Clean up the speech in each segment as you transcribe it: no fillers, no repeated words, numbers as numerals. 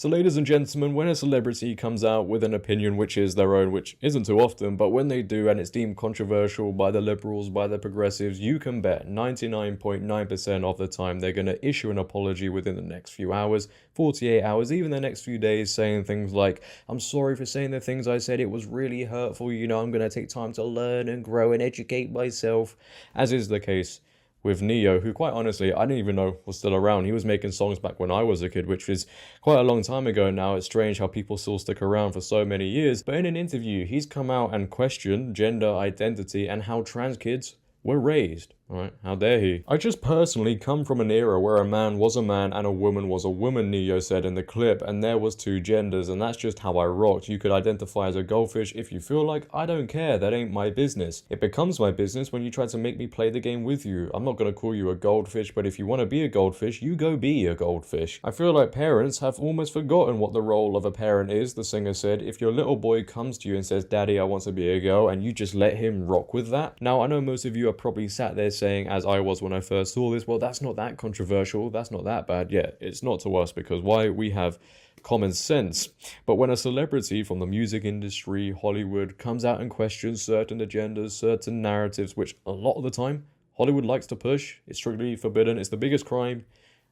So ladies and gentlemen, when a celebrity comes out with an opinion which is their own, which isn't too often, but when they do and it's deemed controversial by the liberals, by the progressives, you can bet 99.9% of the time they're going to issue an apology within the next few hours, 48 hours, even the next few days, saying things like, I'm sorry for saying the things I said, it was really hurtful, you know, I'm going to take time to learn and grow and educate myself, as is the case with Neo, who quite honestly, I didn't even know was still around. He was making songs back when I was a kid, which was quite a long time ago now. It's strange how people still stick around for so many years. But in an interview, he's come out and questioned gender identity and how trans kids were raised. Alright, how dare he? I just personally come from an era where a man was a man and a woman was a woman, Neo said in the clip, and there was two genders, and that's just how I rocked. You could identify as a goldfish if you feel like. I don't care, that ain't my business. It becomes my business when you try to make me play the game with you. I'm not gonna call you a goldfish, but if you want to be a goldfish, you go be a goldfish. I feel like parents have almost forgotten what the role of a parent is, the singer said. If your little boy comes to you and says, Daddy, I want to be a girl, and you just let him rock with that. Now, I know most of you are probably sat there saying, as I was when I first saw this, well, that's not that controversial, that's not that bad. Yeah, it's not to us, because why? We have common sense. But when a celebrity from the music industry, Hollywood, comes out and questions certain agendas, certain narratives, which a lot of the time Hollywood likes to push, it's strictly forbidden, it's the biggest crime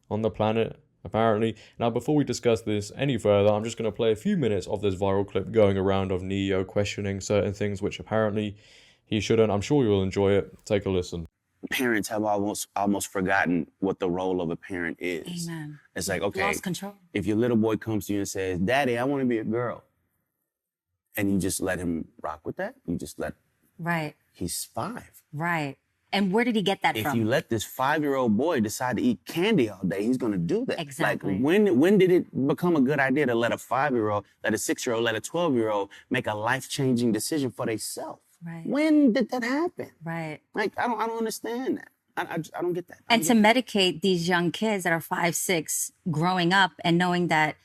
on the planet, apparently. Now, before we discuss this any further, I'm just going to play a few minutes of this viral clip going around of Neo questioning certain things which apparently he shouldn't. I'm sure you'll enjoy it. Take a listen. Parents have almost forgotten what the role of a parent is. Amen. It's like, okay, Lost control. if your little boy comes to you and says, Daddy, I want to be a girl, and you just let him rock with that, you just let, Right. he's 5. Right. And where did he get that If from? you let this 5-year-old boy decide to eat candy all day, he's going to do that. Exactly. Like, when did it become a good idea to let a 5-year-old, let a 6-year-old, let a 12-year-old make a life-changing decision for themselves? Right. When did that happen? Right. Like, I don't And understand that. I don't get that. I don't to get that. medicate these young kids that are 5, 6, growing up and knowing that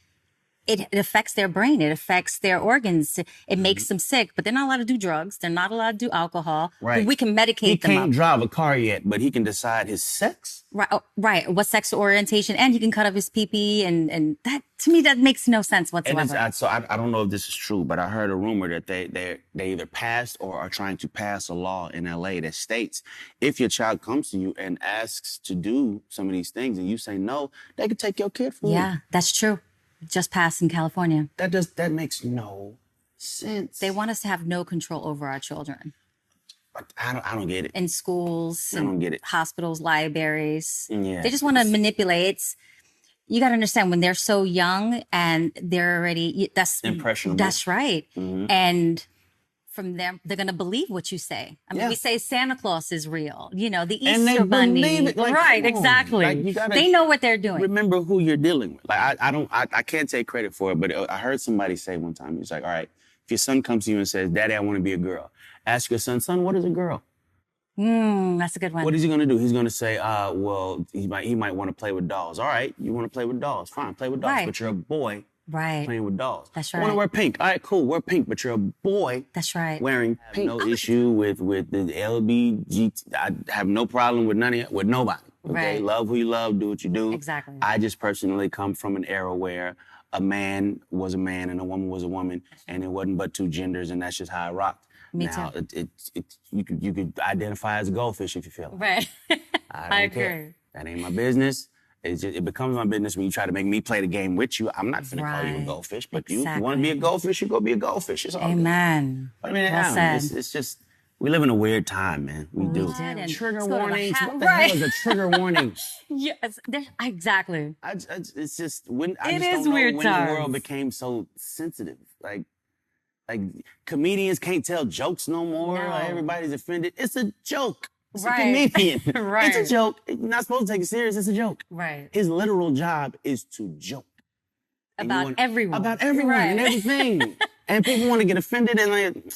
it affects their brain, it affects their organs, it makes them sick, but they're not allowed to do drugs, they're not allowed to do alcohol. Right. But we can medicate He them can't up. drive a car yet, but he can decide his sex. Right, right. What sexual orientation, and he can cut off his pee-pee, and that, to me, that makes no sense And whatsoever. so I don't know if this is true, but I heard a rumor that they either passed or are trying to pass a law in LA that states if your child comes to you and asks to do some of these things and you say no, they could take your kid from you. Yeah, that's true. Just passed in California. That makes no sense. They want us to have no control over our children. I don't get it. In schools, I don't get it. hospitals, libraries. Yeah, They just want to manipulate. You got to understand, when they're so young and they're already, that's Impressionable. That's right. Mhm. And from them, they're going to believe what you say. I mean, Yeah. we say Santa Claus is real, you know, the And they Easter Bunny. believe it, like, right, come on. exactly. Like, you gotta they know what they're doing. Remember who you're dealing with. Like I can't take credit for it, but I heard somebody say one time, he's like, all right, if your son comes to you and says, Daddy, I want to be a girl, ask your son, what is a girl? That's a good one. What is he going to do? He's going to say, well, he might want to play with dolls. All right, you want to play with dolls. Fine, play with dolls. Right. But you're a boy Right. playing with dolls. That's I want right. to wear pink. All right, cool, wear pink. But you're a boy That's right. wearing pink. No issue with the LGBTq. I have no problem with with nobody. Okay, Right. love who you love, do what you do. Exactly. I just personally come from an era where a man was a man and a woman was a woman, and it wasn't but two genders, and that's just how I rocked. Me now, too. you could identify as a goldfish if you feel like. Right. I don't care. That ain't my business. It becomes my business when you try to make me play the game with you. I'm not finna call you a Right. goldfish, but you Exactly. want to be a goldfish, you go be a goldfish. It's all good. Amen. I mean, Well said. it's just, we live in a weird time, man. We do. did, and Trigger let's go to the warnings. hat- What the Right. hell is a trigger warning? Yes, exactly. It's just when I It just is don't know weird when the world times. became so sensitive. Like comedians can't tell jokes no more. No. Like, everybody's offended. It's a joke. It's Right. a comedian. Right. It's a joke. You're not supposed to take it serious. It's a joke. Right. His literal job is to joke. And you About everyone. About everyone and Right. everything. And people want to get offended and like,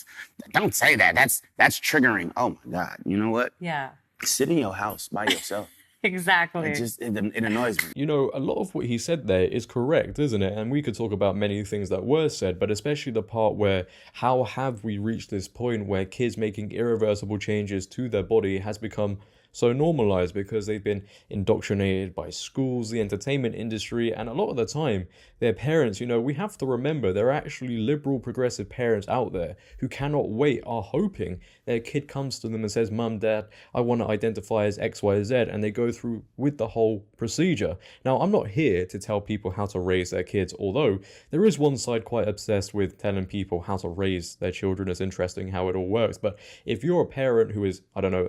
don't say that. That's triggering. Oh my God. You know what? Yeah. Sit in your house by yourself. Exactly. It annoys me. You know, a lot of what he said there is correct, isn't it? And we could talk about many things that were said, but especially the part where how have we reached this point where kids making irreversible changes to their body has become so normalized because they've been indoctrinated by schools, the entertainment industry, and a lot of the time, their parents, we have to remember there are actually liberal, progressive parents out there who cannot wait, are hoping their kid comes to them and says, Mum, Dad, I want to identify as XYZ, and they go through with the whole procedure. Now, I'm not here to tell people how to raise their kids, although there is one side quite obsessed with telling people how to raise their children. It's interesting how it all works. But if you're a parent who is,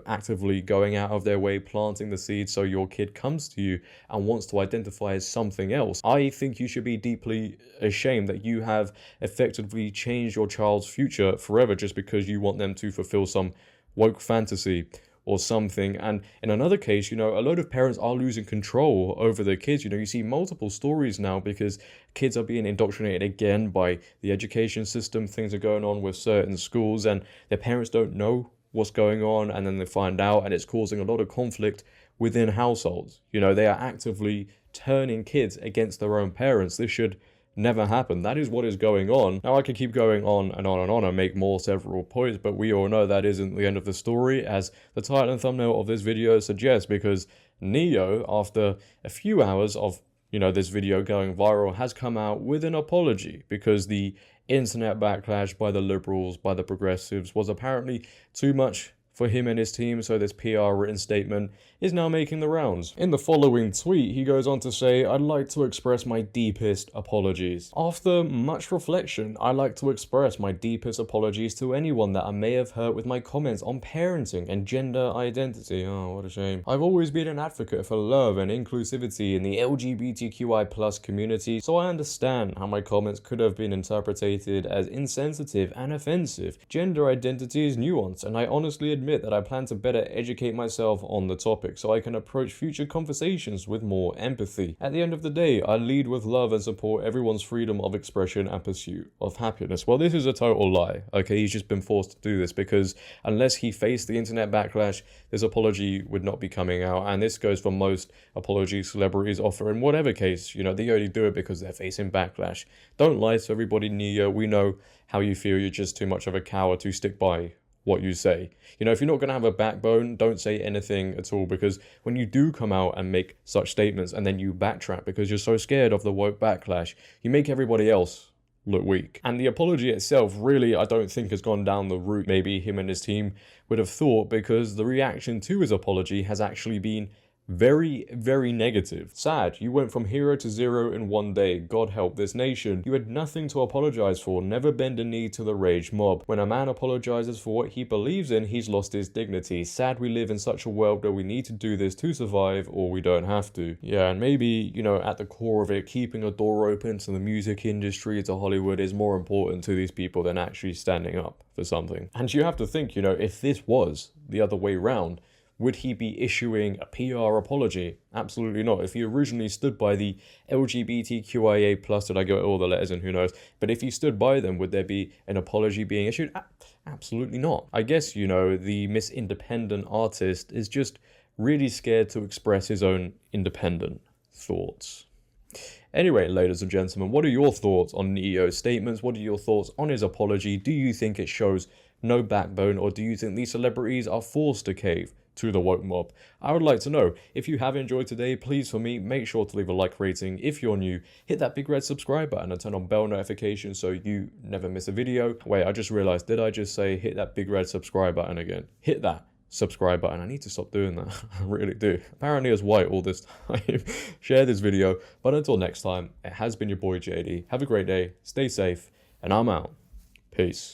actively going out of their way, planting the seed so your kid comes to you and wants to identify as something else, I think you should be deeply ashamed that you have effectively changed your child's future forever just because you want them to fulfill some woke fantasy or something. And in another case, a lot of parents are losing control over their kids. You see multiple stories now because kids are being indoctrinated again by the education system. Things are going on with certain schools and their parents don't know what's going on, and then they find out, and it's causing a lot of conflict within households. They are actively turning kids against their own parents. This should never happen. That is what is going on. Now, I could keep going on and on and on and make several points, but we all know that isn't the end of the story, as the title and thumbnail of this video suggests, because Neo, after a few hours of this video going viral, has come out with an apology because the internet backlash by the liberals, by the progressives, was apparently too much for him and his team, so this PR written statement is now making the rounds. In the following tweet, he goes on to say, I'd like to express my deepest apologies. After much reflection, I'd like to express my deepest apologies to anyone that I may have hurt with my comments on parenting and gender identity. Oh, what a shame. I've always been an advocate for love and inclusivity in the LGBTQI+ community, so I understand how my comments could have been interpreted as insensitive and offensive. Gender identity is nuanced, and I honestly admit that I plan to better educate myself on the topic so I can approach future conversations with more empathy. At the end of the day, I lead with love and support everyone's freedom of expression and pursuit of happiness. Well, this is a total lie. Okay, he's just been forced to do this because unless he faced the internet backlash, this apology would not be coming out. And this goes for most apology celebrities offer in whatever case. They only do it because they're facing backlash. Don't lie to everybody, Neo. We know how you feel. You're just too much of a coward to stick by what you say. If you're not going to have a backbone, don't say anything at all, because when you do come out and make such statements and then you backtrack because you're so scared of the woke backlash, you make everybody else look weak. And the apology itself really, I don't think, has gone down the route maybe him and his team would have thought, because the reaction to his apology has actually been very, very negative. Sad, you went from hero to zero in one day. God help this nation. You had nothing to apologize for. Never bend a knee to the rage mob. When a man apologizes for what he believes in, he's lost his dignity. Sad we live in such a world where we need to do this to survive, or we don't have to. Yeah, and maybe, at the core of it, keeping a door open to the music industry, to Hollywood, is more important to these people than actually standing up for something. And you have to think, if this was the other way round, would he be issuing a PR apology? Absolutely not. If he originally stood by the LGBTQIA+, did I get all the letters in? Who knows? But if he stood by them, would there be an apology being issued? Absolutely not. I guess, the Miss Independent artist is just really scared to express his own independent thoughts. Anyway, ladies and gentlemen, what are your thoughts on Neo's statements? What are your thoughts on his apology? Do you think it shows no backbone, or do you think these celebrities are forced to cave to the woke mob? I would like to know. If you have enjoyed today, please, for me, make sure to leave a like rating. If you're new, hit that big red subscribe button and turn on bell notifications so you never miss a video. Wait, I just realized, did I just say hit that big red subscribe button again? Hit that subscribe button. I need to stop doing that. I really do. Apparently it's white all this time. Share this video. But until next time, it has been your boy JD. Have a great day, stay safe, and I'm out. Peace.